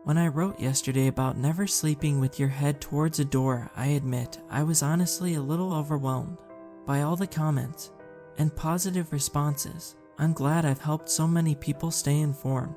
When I wrote yesterday about never sleeping with your head towards a door, I admit I was honestly a little overwhelmed by all the comments and positive responses. I'm glad I've helped so many people stay informed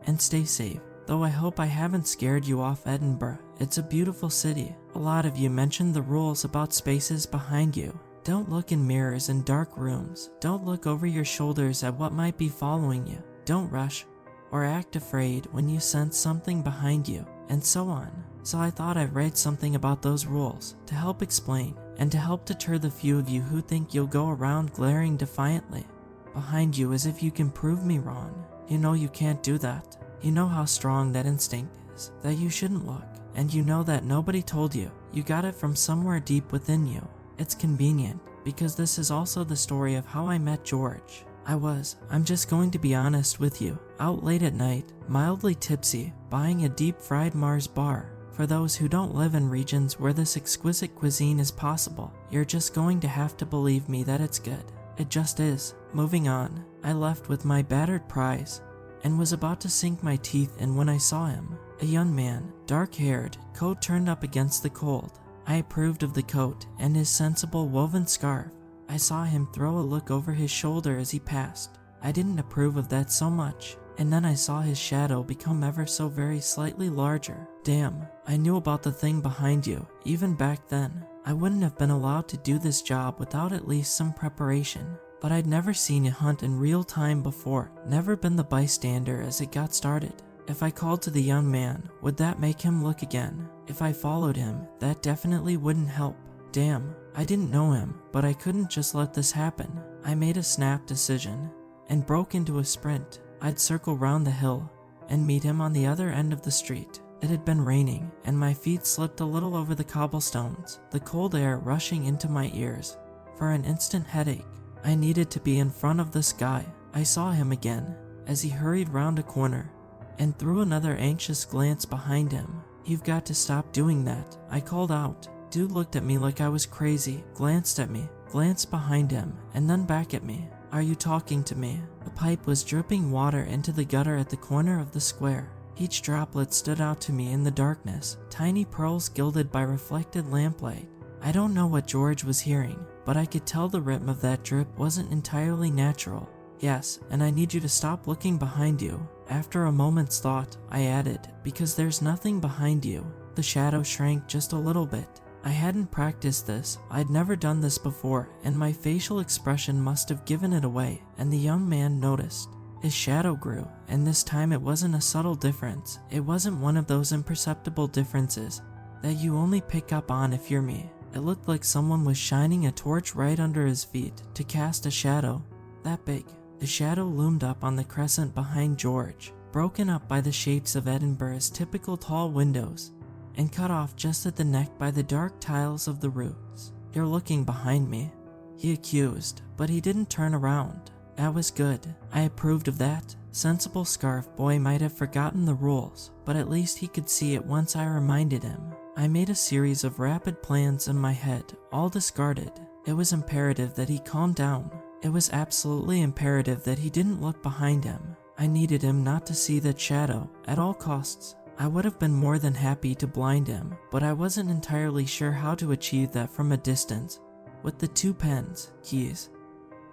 and stay safe. Though I hope I haven't scared you off Edinburgh. It's a beautiful city. A lot of you mentioned the rules about spaces behind you. Don't look in mirrors in dark rooms. Don't look over your shoulders at what might be following you. Don't rush or act afraid when you sense something behind you, and so on. So I thought I'd write something about those rules to help explain and to help deter the few of you who think you'll go around glaring defiantly behind you as if you can prove me wrong. You know you can't do that. You know how strong that instinct is, that you shouldn't look, and you know that nobody told you. You got it from somewhere deep within you. It's convenient, because this is also the story of how I met George. I'm just going to be honest with you, out late at night, mildly tipsy, buying a deep-fried Mars bar. For those who don't live in regions where this exquisite cuisine is possible, you're just going to have to believe me that it's good. It just is. Moving on, I left with my battered prize and was about to sink my teeth in when I saw him. A young man, dark-haired, coat turned up against the cold. I approved of the coat and his sensible woven scarf. I saw him throw a look over his shoulder as he passed. I didn't approve of that so much, and then I saw his shadow become ever so very slightly larger. Damn, I knew about the thing behind you, even back then. I wouldn't have been allowed to do this job without at least some preparation. But I'd never seen a hunt in real time before, never been the bystander as it got started. If I called to the young man, would that make him look again? If I followed him, that definitely wouldn't help. Damn, I didn't know him, but I couldn't just let this happen. I made a snap decision and broke into a sprint. I'd circle round the hill and meet him on the other end of the street. It had been raining, and my feet slipped a little over the cobblestones, the cold air rushing into my ears. For an instant headache, I needed to be in front of this guy. I saw him again as he hurried round a corner and threw another anxious glance behind him. "You've got to stop doing that," I called out. Dude looked at me like I was crazy, glanced at me, glanced behind him, and then back at me. "Are you talking to me?" The pipe was dripping water into the gutter at the corner of the square. Each droplet stood out to me in the darkness, tiny pearls gilded by reflected lamplight. I don't know what George was hearing, but I could tell the rhythm of that drip wasn't entirely natural. "Yes, and I need you to stop looking behind you." After a moment's thought, I added, "Because there's nothing behind you." The shadow shrank just a little bit. I hadn't practiced this, I'd never done this before, and my facial expression must have given it away, and the young man noticed. His shadow grew, and this time it wasn't a subtle difference. It wasn't one of those imperceptible differences that you only pick up on if you're me. It looked like someone was shining a torch right under his feet to cast a shadow that big. The shadow loomed up on the crescent behind George, broken up by the shapes of Edinburgh's typical tall windows, and cut off just at the neck by the dark tiles of the roofs. "You're looking behind me," he accused, but he didn't turn around. That was good. I approved of that. Sensible scarf boy might have forgotten the rules, but at least he could see it once I reminded him. I made a series of rapid plans in my head, all discarded. It was imperative that he calm down. It was absolutely imperative that he didn't look behind him. I needed him not to see that shadow at all costs. I would have been more than happy to blind him, but I wasn't entirely sure how to achieve that from a distance. With the 2 pens, keys,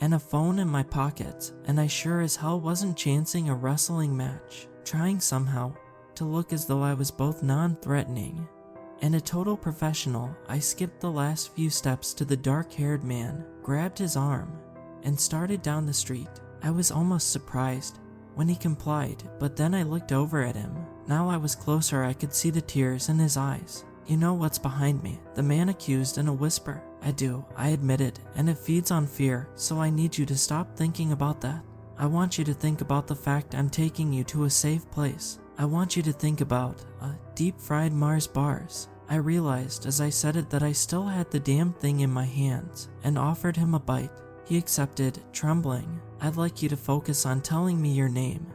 and a phone in my pockets, and I sure as hell wasn't chancing a wrestling match, trying somehow to look as though I was both non-threatening and a total professional. I skipped the last few steps to the dark-haired man, grabbed his arm, and started down the street. I was almost surprised when he complied, but then I looked over at him. Now I was closer, I could see the tears in his eyes. "You know what's behind me?" the man accused in a whisper. "I do," I admitted, "and it feeds on fear, so I need you to stop thinking about that. I want you to think about the fact I'm taking you to a safe place. I want you to think about deep-fried Mars bars." I realized as I said it that I still had the damn thing in my hands, and offered him a bite. He accepted, trembling. "I'd like you to focus on telling me your name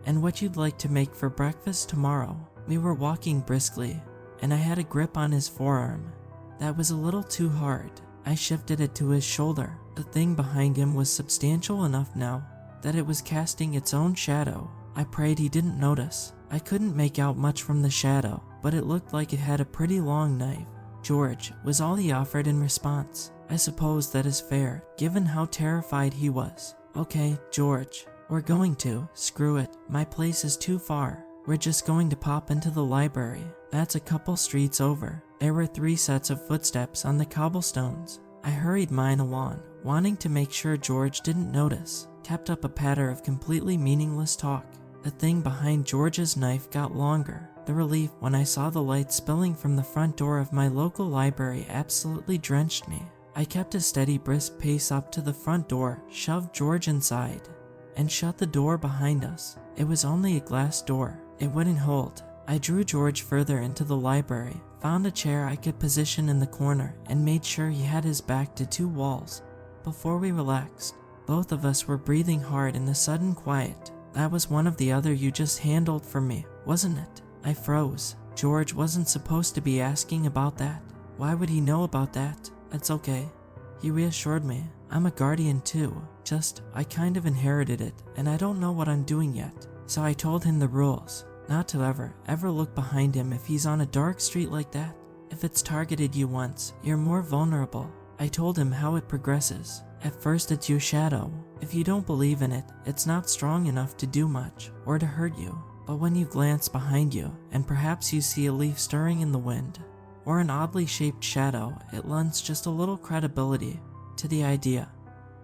and what you'd like to make for breakfast tomorrow." We were walking briskly, and I had a grip on his forearm that was a little too hard. I shifted it to his shoulder. The thing behind him was substantial enough now that it was casting its own shadow. I prayed he didn't notice. I couldn't make out much from the shadow, but it looked like it had a pretty long knife. George was all he offered in response. I suppose that is fair, given how terrified he was. Okay, George, we're going to. Screw it, my place is too far. We're just going to pop into the library. That's a couple streets over. There were 3 sets of footsteps on the cobblestones. I hurried mine along, wanting to make sure George didn't notice. Kept up a patter of completely meaningless talk. The thing behind George's knife got longer. The relief when I saw the light spilling from the front door of my local library absolutely drenched me. I kept a steady, brisk pace up to the front door, shoved George inside, and shut the door behind us. It was only a glass door. It wouldn't hold. I drew George further into the library, found a chair I could position in the corner, and made sure he had his back to 2 walls. Before we relaxed, both of us were breathing hard in the sudden quiet. That was one of the other you just handled for me, wasn't it? I froze. George wasn't supposed to be asking about that. Why would he know about that? It's okay. He reassured me. I'm a guardian too. Just, I kind of inherited it, and I don't know what I'm doing yet. So I told him the rules. Not to ever look behind him if he's on a dark street like that. If it's targeted you once, you're more vulnerable. I told him how it progresses. At first it's your shadow. If you don't believe in it, it's not strong enough to do much, or to hurt you. But when you glance behind you, and perhaps you see a leaf stirring in the wind, or an oddly shaped shadow, it lends just a little credibility to the idea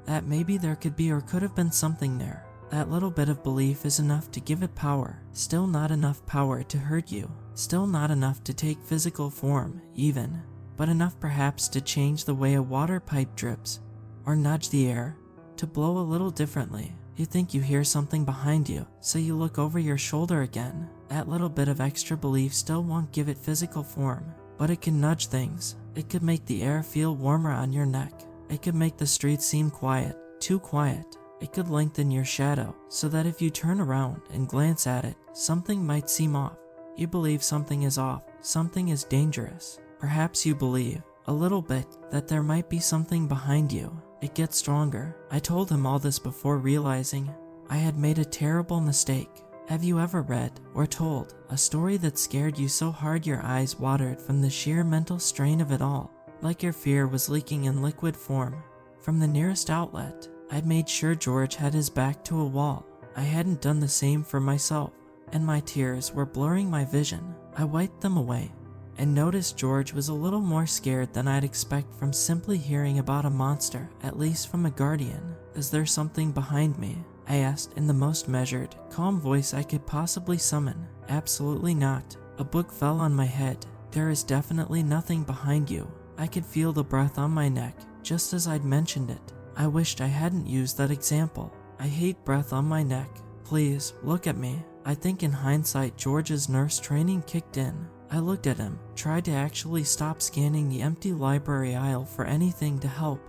that maybe there could be or could have been something there. That little bit of belief is enough to give it power. Still not enough power to hurt you. Still not enough to take physical form, even. But enough perhaps to change the way a water pipe drips, or nudge the air to blow a little differently. You think you hear something behind you, so you look over your shoulder again. That little bit of extra belief still won't give it physical form, but it can nudge things. It could make the air feel warmer on your neck. It could make the street seem quiet, too quiet. It could lengthen your shadow, so that if you turn around and glance at it, something might seem off. You believe something is off, something is dangerous. Perhaps you believe, a little bit, that there might be something behind you. It gets stronger. I told him all this before realizing I had made a terrible mistake. Have you ever read, or told, a story that scared you so hard your eyes watered from the sheer mental strain of it all? Like your fear was leaking in liquid form from the nearest outlet. I'd made sure George had his back to a wall. I hadn't done the same for myself, and my tears were blurring my vision. I wiped them away, and noticed George was a little more scared than I'd expect from simply hearing about a monster, at least from a guardian. Is there something behind me? I asked in the most measured, calm voice I could possibly summon. Absolutely not. A book fell on my head. There is definitely nothing behind you. I could feel the breath on my neck, just as I'd mentioned it. I wished I hadn't used that example. I hate breath on my neck. Please, look at me. I think in hindsight George's nurse training kicked in. I looked at him, tried to actually stop scanning the empty library aisle for anything to help,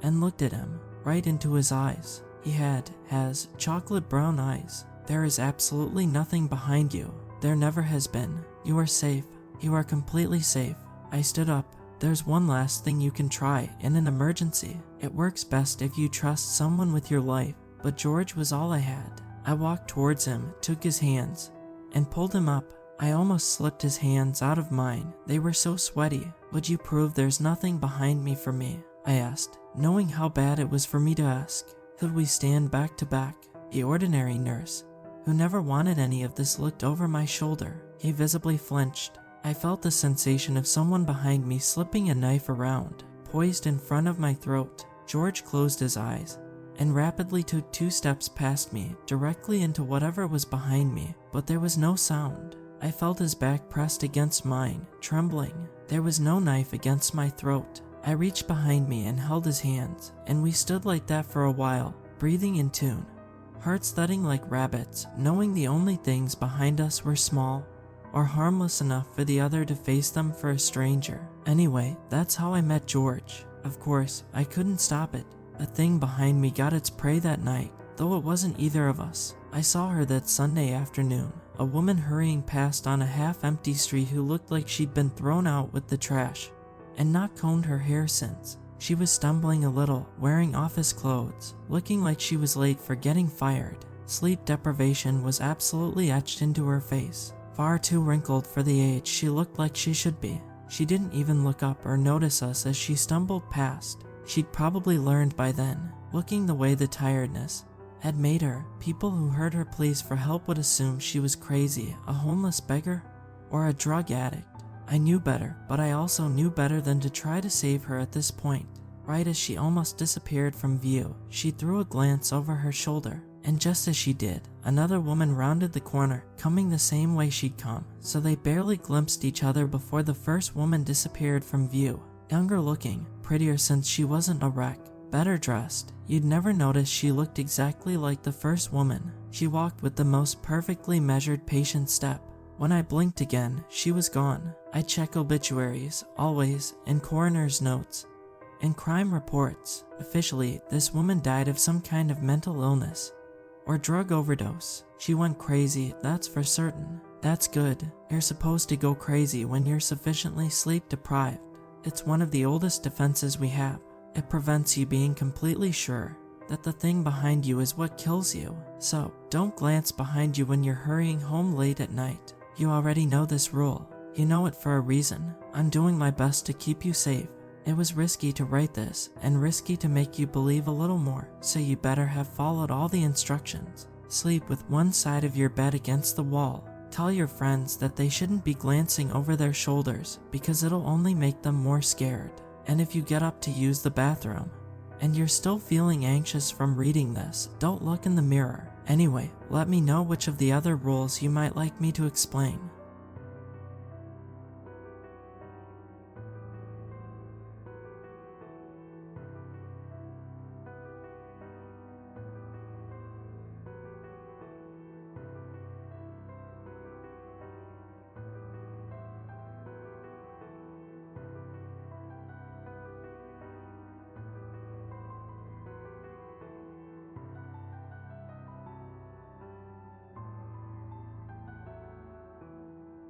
and looked at him, right into his eyes. He has chocolate brown eyes. There is absolutely nothing behind you. There never has been. You are safe. You are completely safe. I stood up. There's one last thing you can try in an emergency. It works best if you trust someone with your life, but George was all I had. I walked towards him, took his hands, and pulled him up. I almost slipped his hands out of mine. They were so sweaty. Would you prove there's nothing behind me for me? I asked, knowing how bad it was for me to ask. Could we stand back to back? The ordinary nurse, who never wanted any of this, looked over my shoulder. He visibly flinched. I felt the sensation of someone behind me slipping a knife around, poised in front of my throat. George closed his eyes and rapidly took 2 steps past me, directly into whatever was behind me, but there was no sound. I felt his back pressed against mine, trembling. There was no knife against my throat. I reached behind me and held his hands, and we stood like that for a while, breathing in tune, hearts thudding like rabbits, knowing the only things behind us were small or harmless enough for the other to face them for a stranger. Anyway, that's how I met George. Of course, I couldn't stop it. The thing behind me got its prey that night, though it wasn't either of us. I saw her that Sunday afternoon, a woman hurrying past on a half-empty street who looked like she'd been thrown out with the trash and not combed her hair since. She was stumbling a little, wearing office clothes, looking like she was late for getting fired. Sleep deprivation was absolutely etched into her face. Far too wrinkled for the age she looked like she should be. She didn't even look up or notice us as she stumbled past. She'd probably learned by then, looking the way the tiredness had made her. People who heard her pleas for help would assume she was crazy, a homeless beggar, or a drug addict. I knew better, but I also knew better than to try to save her at this point. Right as she almost disappeared from view, she threw a glance over her shoulder, and just as she did, another woman rounded the corner, coming the same way she'd come, so they barely glimpsed each other before the first woman disappeared from view. Younger looking, prettier since she wasn't a wreck, better dressed. You'd never notice she looked exactly like the first woman. She walked with the most perfectly measured, patient step. When I blinked again, she was gone. I check obituaries, always, and coroner's notes, and crime reports. Officially, this woman died of some kind of mental illness or drug overdose. She went crazy, that's for certain. That's good. You're supposed to go crazy when you're sufficiently sleep deprived. It's one of the oldest defenses we have. It prevents you being completely sure that the thing behind you is what kills you. So, don't glance behind you when you're hurrying home late at night. You already know this rule. You know it for a reason. I'm doing my best to keep you safe. It was risky to write this, and risky to make you believe a little more, so you better have followed all the instructions. Sleep with one side of your bed against the wall. Tell your friends that they shouldn't be glancing over their shoulders, because it'll only make them more scared. And if you get up to use the bathroom, and you're still feeling anxious from reading this, don't look in the mirror. Anyway, let me know which of the other rules you might like me to explain.